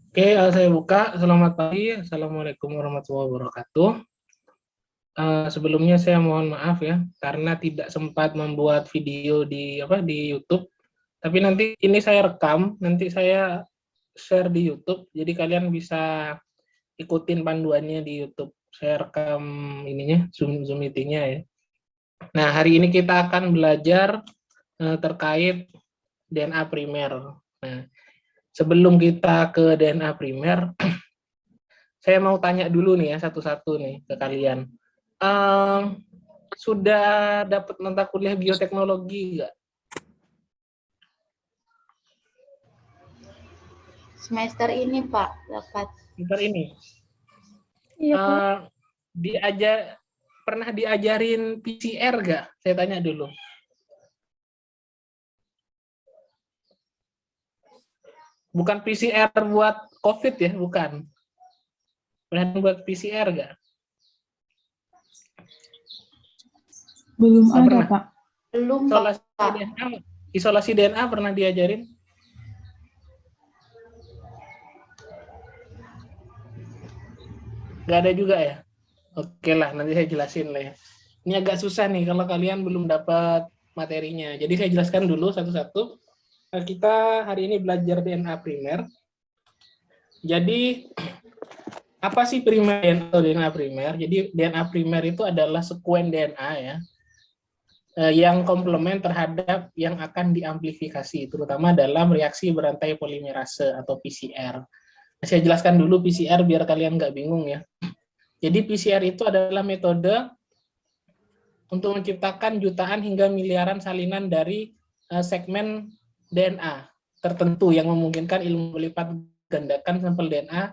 Oke, saya buka. Selamat pagi. Assalamualaikum warahmatullahi wabarakatuh. Sebelumnya saya mohon maaf ya, karena tidak sempat membuat video di YouTube. Tapi nanti ini saya rekam, nanti saya share di YouTube. Jadi kalian bisa ikutin panduannya di YouTube. Saya rekam ininya, Zoom meetingnya ya. Nah, hari ini kita akan belajar terkait DNA primer. Nah, sebelum kita ke DNA primer, saya mau tanya dulu nih ya satu-satu nih ke kalian. Um, sudah dapat mata kuliah bioteknologi nggak? Semester ini Pak dapat. Bentar ini. Iya, Pak. Pernah diajarin PCR nggak? Saya tanya dulu. Bukan PCR buat COVID ya, bukan. Pernah buat PCR nggak? Belum Nggak ada, pernah. Pak. Belum Isolasi Pak. DNA, isolasi DNA pernah diajarin? Nggak ada juga ya? Oke lah, nanti saya jelasin lah ya. Ini agak susah nih kalau kalian belum dapat materinya. Jadi saya jelaskan dulu satu-satu. Kita hari ini belajar DNA primer. Jadi apa sih primer atau DNA primer? Jadi DNA primer itu adalah sekuen DNA ya, yang komplement terhadap yang akan diamplifikasi, terutama dalam reaksi berantai polimerase atau PCR. Saya jelaskan dulu PCR biar kalian nggak bingung ya. Jadi PCR itu adalah metode untuk menciptakan jutaan hingga miliaran salinan dari segmen DNA tertentu yang memungkinkan ilmu melipat gandakan sampel DNA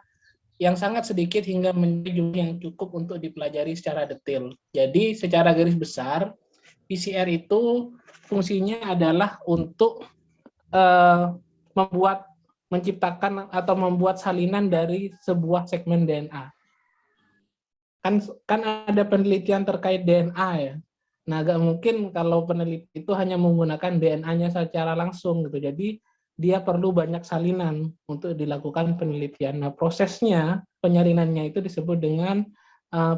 yang sangat sedikit hingga menjadi jumlah yang cukup untuk dipelajari secara detail. Jadi secara garis besar, PCR itu fungsinya adalah untuk menciptakan atau membuat salinan dari sebuah segmen DNA. Kan ada penelitian terkait DNA ya. Nah, agak mungkin kalau peneliti itu hanya menggunakan DNA-nya secara langsung gitu. Jadi dia perlu banyak salinan untuk dilakukan penelitian. Nah, prosesnya penyalinannya itu disebut dengan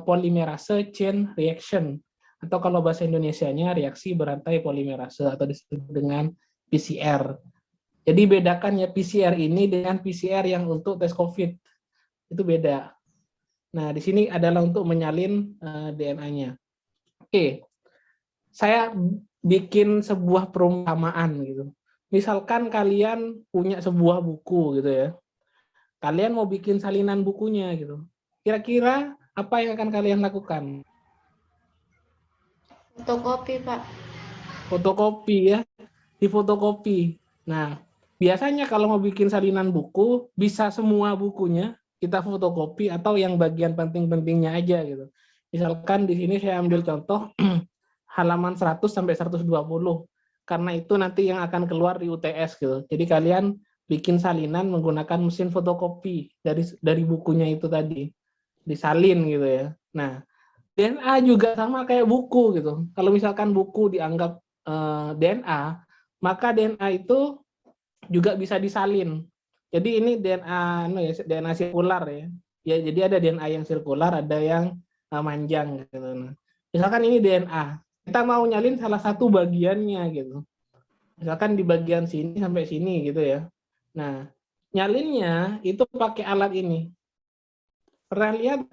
polymerase chain reaction, atau kalau bahasa Indonesianya reaksi berantai polimerase atau disebut dengan PCR. Jadi bedakan ya PCR ini dengan PCR yang untuk tes COVID. Itu beda. Nah, di sini adalah untuk menyalin DNA-nya. Oke, saya bikin sebuah perumpamaan gitu. Misalkan kalian punya sebuah buku gitu ya. Kalian mau bikin salinan bukunya gitu. Kira-kira apa yang akan kalian lakukan? Fotokopi Pak. Fotokopi ya, di fotokopi. Nah, biasanya kalau mau bikin salinan buku, bisa semua bukunya kita fotokopi atau yang bagian penting-pentingnya aja gitu. Misalkan di sini saya ambil contoh halaman 100 sampai 120. Karena itu nanti yang akan keluar di UTS gitu. Jadi kalian bikin salinan menggunakan mesin fotokopi dari bukunya itu tadi. Disalin gitu ya. Nah, DNA juga sama kayak buku gitu. Kalau misalkan buku dianggap DNA, maka DNA itu juga bisa disalin. Jadi ini DNA DNA sirkular ya. Ya, jadi ada DNA yang sirkular, ada yang manjang gitu. Nah, misalkan ini DNA, kita mau nyalin salah satu bagiannya gitu. Misalkan di bagian sini sampai sini gitu ya. Nah, nyalinnya itu pakai alat ini. Pernah lihat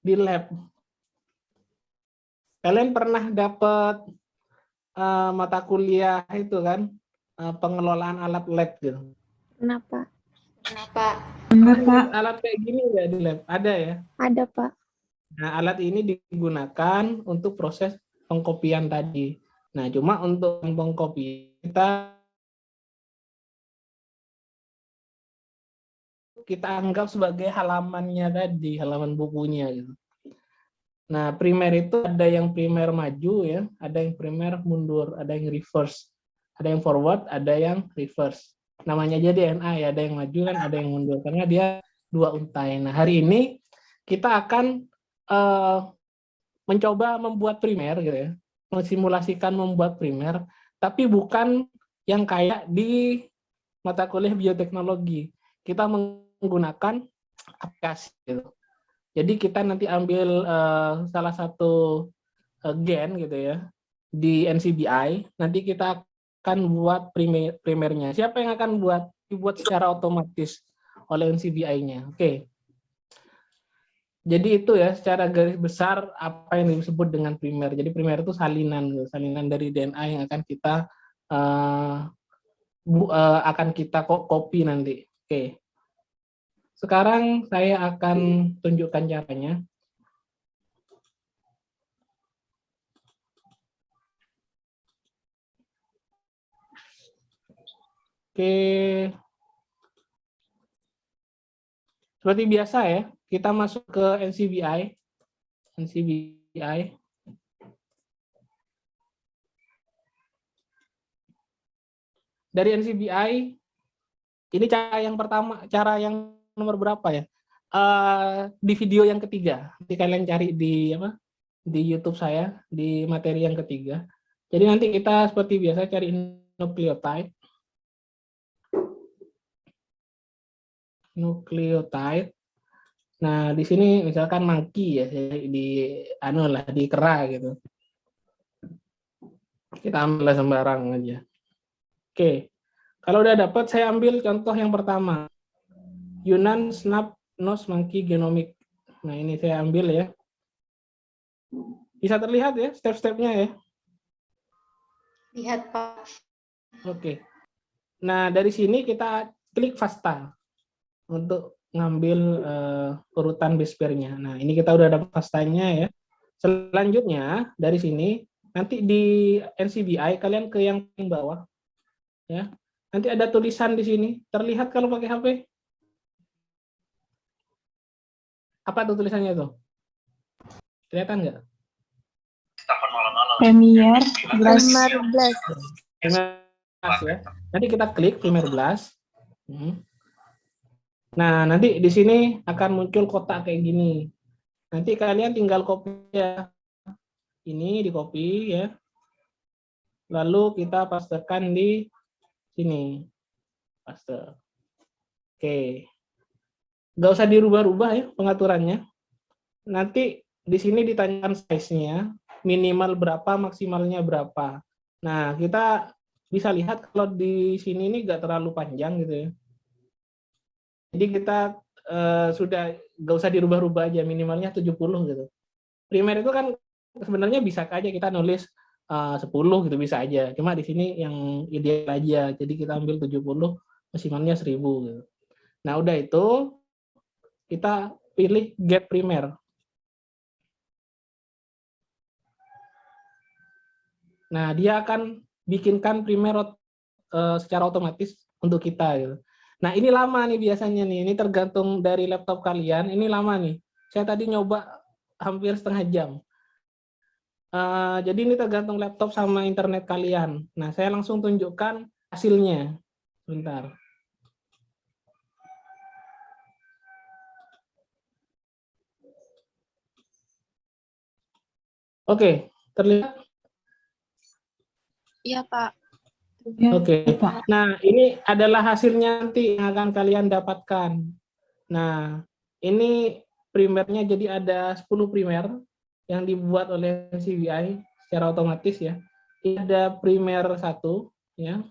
di lab? Kalian pernah dapat mata kuliah itu kan, pengelolaan alat lab gitu. Kenapa? Kenapa? Benar, Pak. Alat kayak gini nggak di lab? Ada ya. Ada, Pak. Nah, alat ini digunakan untuk proses pengkopian tadi. Nah, cuma untuk pengkopi kita anggap sebagai halamannya tadi, halaman bukunya gitu. Nah, primer itu ada yang primer maju ya, ada yang primer mundur, ada yang reverse, ada yang forward, ada yang reverse. Namanya aja DNA ya, ada yang maju kan, ada yang mundur karena dia dua untai. Nah, hari ini kita akan mencoba membuat primer gitu ya, mensimulasikan membuat primer, tapi bukan yang kayak di mata kuliah bioteknologi. Kita menggunakan aplikasi gitu. Jadi kita nanti ambil salah satu gen gitu ya di NCBI, nanti kita akan buat primernya. Siapa yang akan dibuat secara otomatis oleh NCBI-nya? Oke. Jadi itu ya secara garis besar apa yang disebut dengan primer. Jadi primer itu salinan dari DNA yang akan kita copy nanti. Oke. Sekarang saya akan tunjukkan caranya. Oke. Seperti biasa ya, kita masuk ke NCBI. Dari NCBI, ini cara yang pertama, cara yang nomor berapa ya? Di video yang ketiga. Nanti kalian cari di YouTube saya, di materi yang ketiga. Jadi nanti kita seperti biasa cari nucleotide. Nah, di sini misalkan monkey ya, di kera gitu. Kita ambil sembarang aja. Oke. Kalau udah dapat, saya ambil contoh yang pertama. Yunnan Snub Nose Monkey Genomic. Nah, ini saya ambil ya. Bisa terlihat ya step-stepnya ya? Lihat, Pak. Oke. Nah, dari sini kita klik FASTA untuk ngambil urutan base pair-nya. Nah, ini kita udah dapat FASTA-nya ya. Selanjutnya, dari sini, nanti di NCBI, kalian ke yang bawah. Ya. Nanti ada tulisan di sini. Terlihat kalau pakai HP? Apa tuh tulisannya tuh? Kelihatan nggak? Premier Blast. Primer Blast ya. Nanti kita klik Primer Blast. Nah, nanti di sini akan muncul kotak kayak gini. Nanti kalian tinggal copy ya. Ini di copy ya. Lalu kita pastekan di sini. Paste. Oke. Nggak usah dirubah-rubah ya pengaturannya. Nanti di sini ditanyakan size-nya, minimal berapa, maksimalnya berapa. Nah, kita bisa lihat kalau di sini ini nggak terlalu panjang gitu ya. Jadi kita sudah nggak usah dirubah-rubah aja, minimalnya 70 gitu. Primer itu kan sebenarnya bisa aja kita nulis 10 gitu bisa aja. Cuma di sini yang ideal aja. Jadi kita ambil 70, maksimalnya 1000 gitu. Nah, udah itu kita pilih get primer. Nah, dia akan bikinkan primer secara otomatis untuk kita gitu. Nah, ini lama nih biasanya nih. Ini tergantung dari laptop kalian. Ini lama nih. Saya tadi nyoba hampir setengah jam. Jadi ini tergantung laptop sama internet kalian. Nah, saya langsung tunjukkan hasilnya. Bentar. Oke, terlihat? Iya, Pak. Oke. Nah, ini adalah hasilnya nanti yang akan kalian dapatkan. Nah, ini primernya jadi ada 10 primer yang dibuat oleh NCBI secara otomatis ya. Ini ada primer 1 ya.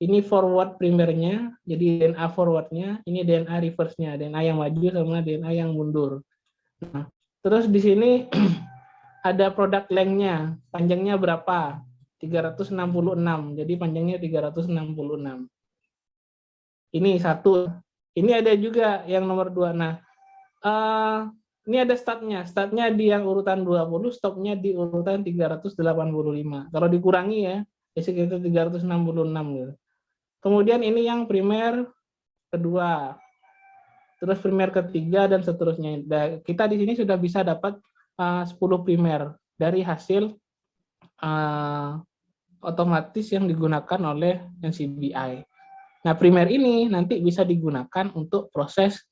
Ini forward primernya, jadi DNA forwardnya, ini DNA reverse-nya, DNA yang maju sama DNA yang mundur. Nah, terus di sini ada product length-nya, panjangnya berapa? 366, jadi panjangnya 366. Ini satu. Ini ada juga yang nomor 2. Nah, ini ada startnya di yang urutan 20, stopnya di urutan 385. Kalau dikurangi ya sekitar 366 gitu. Kemudian ini yang primer kedua, terus primer ketiga dan seterusnya. Kita di sini sudah bisa dapat 10 primer dari hasil otomatis yang digunakan oleh NCBI. Nah, primer ini nanti bisa digunakan untuk proses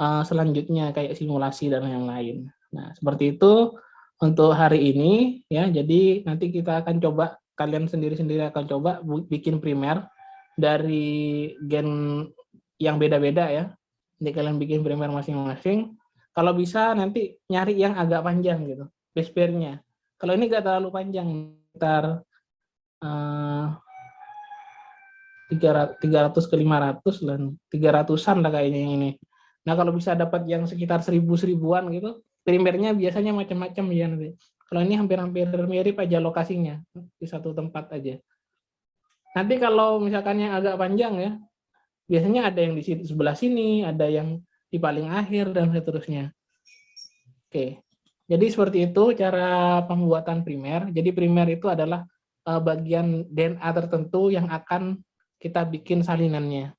selanjutnya kayak simulasi dan yang lain. Nah, seperti itu untuk hari ini ya. Jadi nanti kita akan coba, kalian sendiri-sendiri akan coba bikin primer dari gen yang beda-beda ya. Jadi kalian bikin primer masing-masing. Kalau bisa nanti nyari yang agak panjang gitu, base pair-nya. Kalau ini nggak terlalu panjang, sekitar 300 ke 500 dan 300-an lah kayaknya yang ini. Nah kalau bisa dapat yang sekitar 1000-1000-an gitu, primernya biasanya macam-macam ya nanti. Kalau ini hampir-hampir mirip aja lokasinya, di satu tempat aja. Nanti kalau misalkan yang agak panjang ya, biasanya ada yang di sebelah sini, ada yang di paling akhir, dan seterusnya. Oke, jadi seperti itu cara pembuatan primer. Jadi primer itu adalah bagian DNA tertentu yang akan kita bikin salinannya.